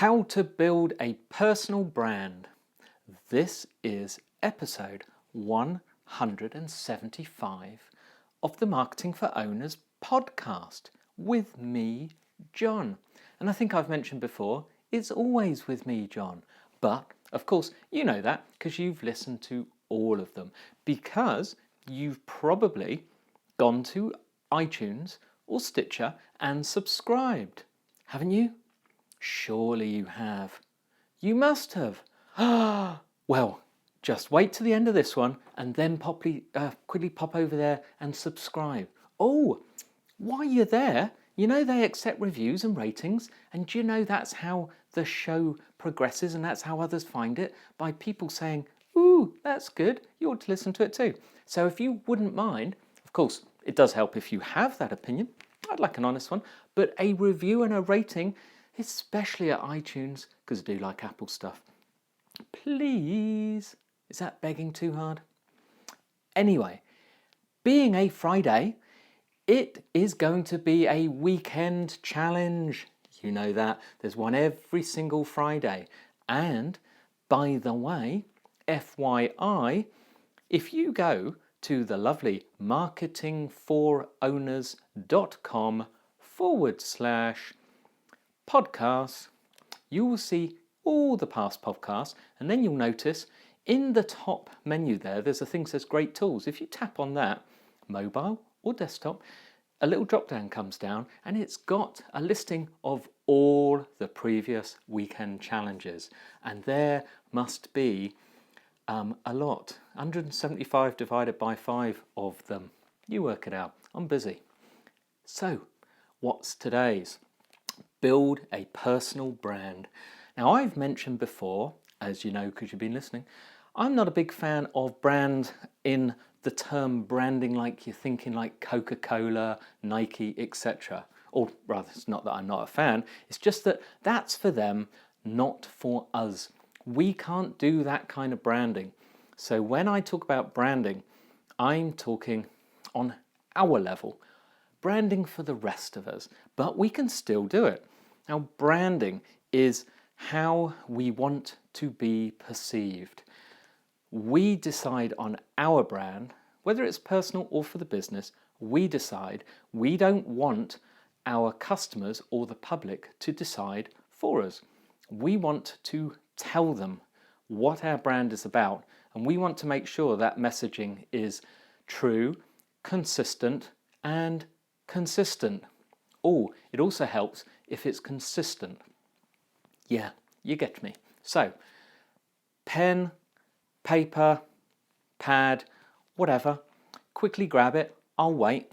How to build a personal brand. This is episode 175 of the Marketing for Owners podcast with me, John. And I think I've mentioned before, it's always with me, John. But of course, you know that because you've listened to all of them, because you've probably gone to iTunes or Stitcher and subscribed, haven't you? Surely you have. You must have. Well, just wait to the end of this one and then quickly pop over there and subscribe. Oh, while you're there, you know they accept reviews and ratings, and do you know that's how the show progresses and that's how others find it? By people saying, ooh, that's good, you ought to listen to it too. So if you wouldn't mind, of course, it does help if you have that opinion. I'd like an honest one, but a review and a rating, especially at iTunes, because I do like Apple stuff. Please. Is that begging too hard? Anyway, being a Friday, it is going to be a weekend challenge. You know that. There's one every single Friday. And by the way, FYI, if you go to the lovely marketingforowners.com/podcasts, you will see all the past podcasts, and then you'll notice in the top menu there's a thing that says Great Tools. If you tap on that, mobile or desktop, a little drop down comes down and it's got a listing of all the previous weekend challenges, and there must be a lot, 175 divided by 5 of them. You work it out, I'm busy. So what's today's? Build a personal brand. Now, I've mentioned before, as you know because you've been listening, I'm not a big fan of brand in the term branding like you're thinking like Coca Cola, Nike, etc. Or rather, it's not that I'm not a fan, it's just that that's for them, not for us. We can't do that kind of branding. So when I talk about branding, I'm talking on our level, branding for the rest of us, but we can still do it. Now, branding is how we want to be perceived. We decide on our brand, whether it's personal or for the business, we decide. We don't want our customers or the public to decide for us. We want to tell them what our brand is about, and we want to make sure that messaging is true, consistent, and consistent. Oh, it also helps if it's consistent. Yeah, you get me. So, pen, paper, pad, whatever, quickly grab it. I'll wait.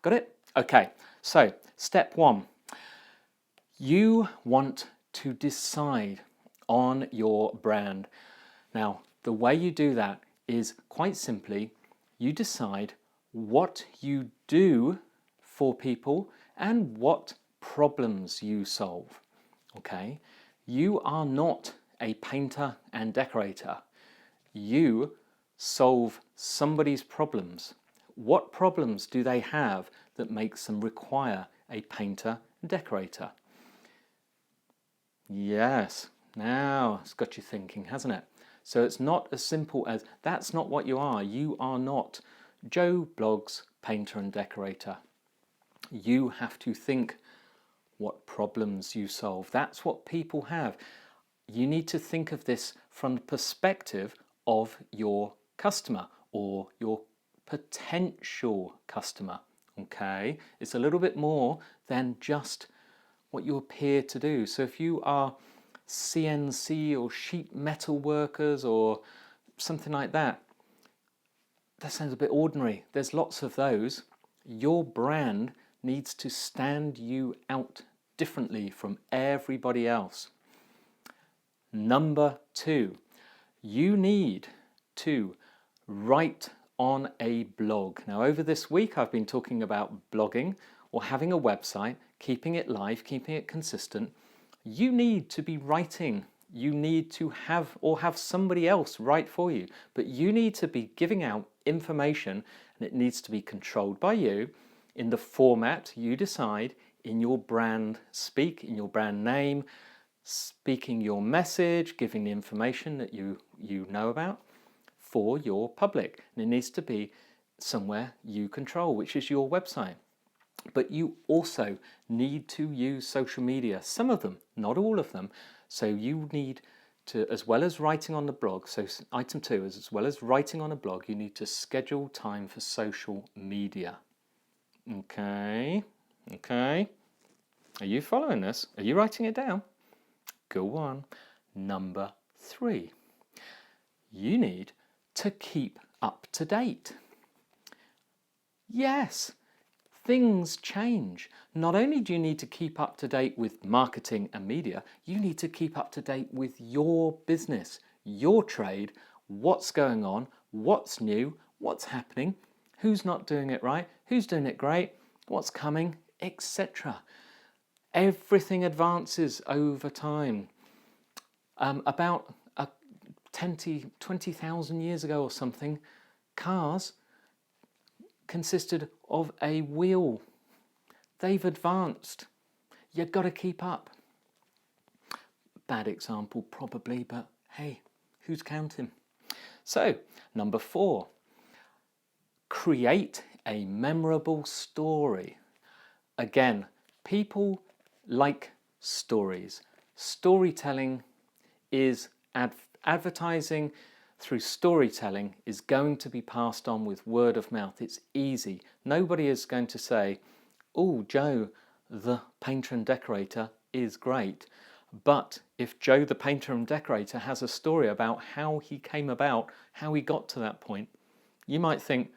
Got it? Okay, so step 1. You want to decide on your brand. Now, the way you do that is quite simply, you decide what you do for people and what problems you solve. Okay? You are not a painter and decorator. You solve somebody's problems. What problems do they have that makes them require a painter and decorator? Yes, now it's got you thinking, hasn't it? So it's not as simple as, that's not what you are. You are not Joe Bloggs, painter and decorator. You have to think what problems you solve. That's what people have. You need to think of this from the perspective of your customer or your potential customer. Okay, it's a little bit more than just what you appear to do. So if you are CNC or sheet metal workers or something like that, that sounds a bit ordinary. There's lots of those. Your brand needs to stand you out differently from everybody else. Number 2, you need to write on a blog. Now, over this week, I've been talking about blogging or having a website, keeping it live, keeping it consistent. You need to be writing. You need to have somebody else write for you, but you need to be giving out information, and it needs to be controlled by you in the format you decide, in your brand speak, in your brand name, speaking your message, giving the information that you know about for your public. And it needs to be somewhere you control, which is your website. But you also need to use social media, some of them, not all of them. So you need to, as well as writing on the blog, so item 2 is, as well as writing on a blog, you need to schedule time for social media. Okay. Are you following this? Are you writing it down? Go on. Number 3. You need to keep up to date. Yes, things change. Not only do you need to keep up to date with marketing and media, you need to keep up to date with your business, your trade, what's going on, what's new, what's happening, who's not doing it right, who's doing it great, what's coming, etc. Everything advances over time. About 20,000 years ago or something, cars consisted of a wheel. They've advanced. You've got to keep up. Bad example probably, but hey, who's counting? So, number 4, create a memorable story. Again, people like stories. Storytelling is advertising through storytelling is going to be passed on with word of mouth. It's easy. Nobody is going to say, oh, Joe, the painter and decorator is great. But if Joe, the painter and decorator, has a story about how he came about, how he got to that point, you might think,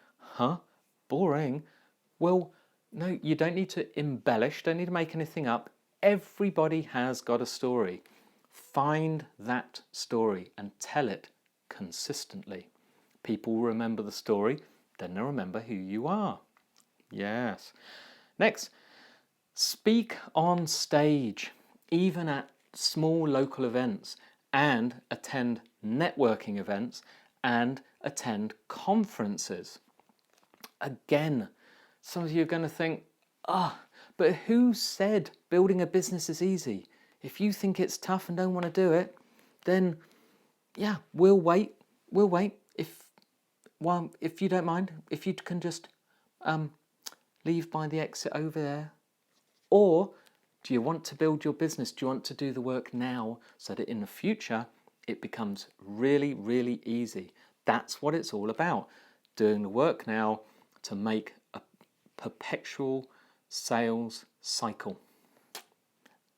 boring. Well, no, you don't need to embellish, don't need to make anything up. Everybody has got a story. Find that story and tell it consistently. People will remember the story, then they'll remember who you are. Yes. Next, speak on stage, even at small local events, and attend networking events and attend conferences. Again, some of you are going to think, but who said building a business is easy? If you think it's tough and don't want to do it, then yeah, we'll wait. If you don't mind, if you can just leave by the exit over there. Or do you want to build your business? Do you want to do the work now so that in the future it becomes really, really easy? That's what it's all about. Doing the work now to make a perpetual sales cycle.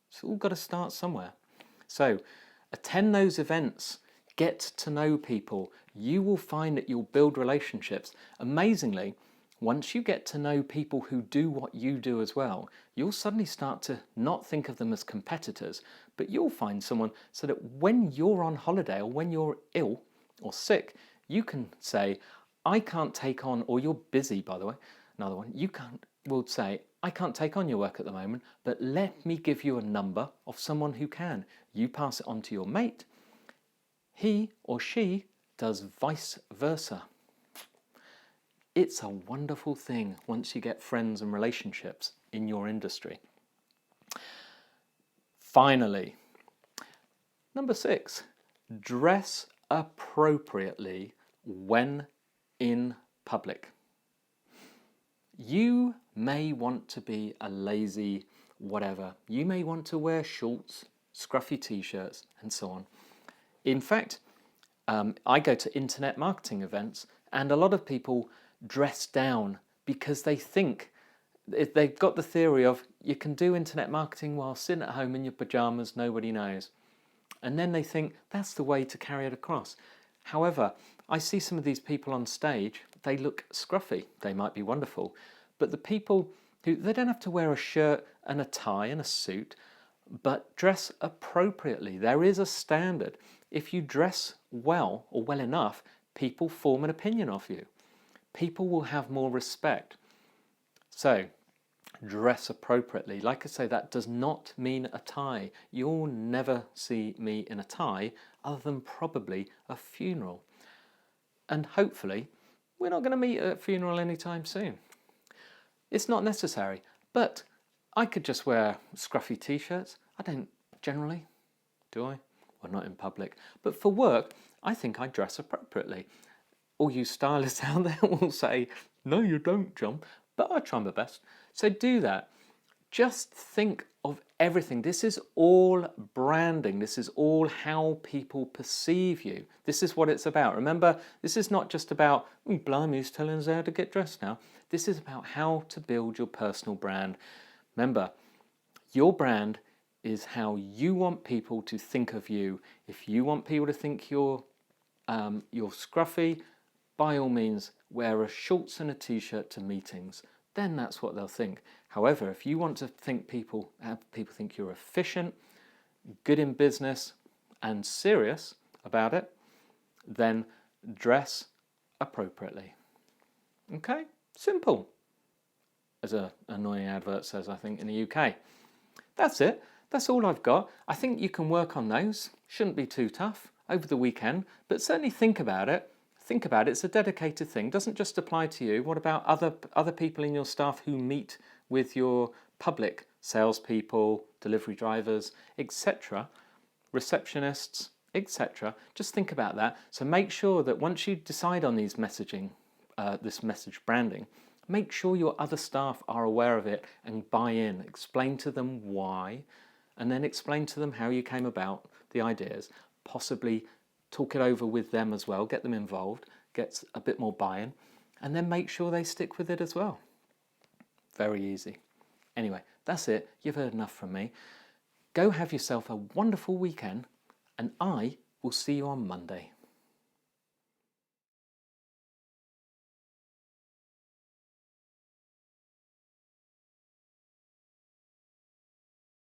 It's all got to start somewhere. So attend those events, get to know people. You will find that you'll build relationships. Amazingly, once you get to know people who do what you do as well, you'll suddenly start to not think of them as competitors, but you'll find someone so that when you're on holiday or when you're ill or sick, you can say, I can't take on, or you're busy, by the way, another one, will say, I can't take on your work at the moment, but let me give you a number of someone who can. You pass it on to your mate. He or she does vice versa. It's a wonderful thing once you get friends and relationships in your industry. Finally, number 6, dress appropriately when in public. You may want to be a lazy whatever. You may want to wear shorts, scruffy t-shirts, and so on. In fact, I go to internet marketing events, and a lot of people dress down because they think, they've got the theory of you can do internet marketing while sitting at home in your pajamas, nobody knows. And then they think that's the way to carry it across. However, I see some of these people on stage, they look scruffy, they might be wonderful, but the people who, they don't have to wear a shirt and a tie and a suit, but dress appropriately. There is a standard. If you dress well or well enough, people form an opinion of you. People will have more respect. So, dress appropriately. Like I say, that does not mean a tie. You'll never see me in a tie other than probably a funeral. And hopefully, we're not going to meet at a funeral anytime soon. It's not necessary, but I could just wear scruffy t-shirts. I don't generally, do I? Well, not in public. But for work, I think I dress appropriately. All you stylists out there will say, no, you don't, John. But I try my best. So do that. Just think of everything. This is all branding. This is all how people perceive you. This is what it's about. Remember, this is not just about, blimey, who's telling us how to get dressed now. This is about how to build your personal brand. Remember, your brand is how you want people to think of you. If you want people to think you're scruffy, by all means, wear a shorts and a t-shirt to meetings. Then that's what they'll think. However, if you want to have people think you're efficient, good in business, and serious about it, then dress appropriately. Okay? Simple. As an annoying advert says, I think, in the UK. That's it. That's all I've got. I think you can work on those. Shouldn't be too tough over the weekend, but certainly think about it. Think about it. It's a dedicated thing. It doesn't just apply to you. What about other people in your staff who meet with your public salespeople, delivery drivers, etc., receptionists, etc.? Just think about that. So make sure that once you decide on these messaging, this message branding, make sure your other staff are aware of it and buy in. Explain to them why, and then explain to them how you came about the ideas. Possibly talk it over with them as well, get them involved, get a bit more buy-in, and then make sure they stick with it as well. Very easy. Anyway, that's it. You've heard enough from me. Go have yourself a wonderful weekend, and I will see you on Monday.